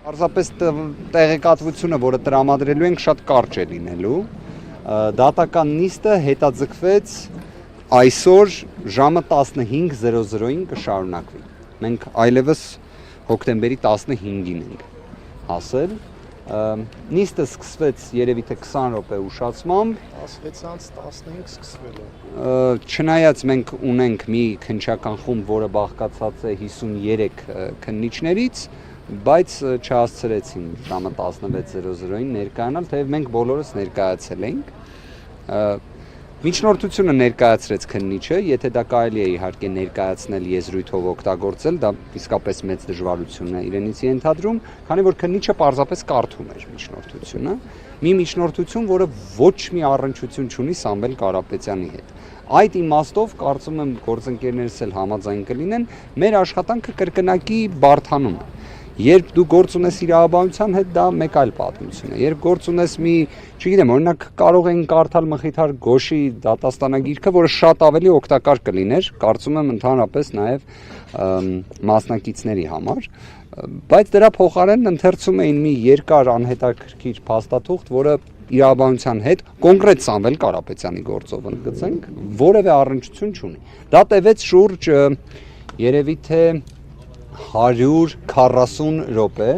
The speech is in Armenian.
Պարզապես տեղեկատվությունը, որը տրամադրելու ենք, շատ կարճ է լինելու։ Դատական նիստը հետաձգվեց այսօր ժամը 15:00-ին կշարունակվի։ Մենք այլևս հոկտեմբերի 15-ին ենք հասել։ Նիստը սկսվեց երևի թե 20 րոպե ուշացմամբ 16:15 սկսվել է։ Չնայած մենք ունենք մի քննչական խումբ, որը բաղկացած է 53 քննիչներից, բայց չհասցրեցին ժամը 16:00-ին ներկայանալ, թեև մենք բոլորս ներկայացել ենք։ Միջնորդությունը ներկայացրեց քննիչը, եթե դա կարելի է իհարկե ներկայացնել եզրույթով օգտագործել, դա իսկապես մեծ դժվարություն է իրենից ենթադրում, քանի որ քննիչը պարզապես կարդում էր միջնորդությունը, մի միջնորդություն, որը ոչ մի առնչություն չունի Սամվել Կարապետյանի հետ։ Այդ իմաստով կարծում եմ գործընկերներս էլ համաձայն կլինեն, մեր աշխատանքը կրկնակի բարդանում է։ Երբ դու գործ ունես իրավաբանության հետ, դա մեկ այլ պատմություն է։ Երբ գործ ունես մի, չգիտեմ, օրինակ կարող էին կարդալ Մխիթար Գոշի դատաստանագիրքը, որը շատ ավելի օգտակար կլիներ, կարծում եմ ընդհանրապես նաև մասնակիցների համար, բայց դրա փոխարեն ընթերցում էին մի երկար անհետաքրքիր փաստաթուղթ, որը իրավաբանության հետ, կոնկրետ Սամվել Կարապետյանի գործով ընդգծենք, որևէ առնչություն չունի։ Դա տևեց շուրջ երևի թե 140 րոպե,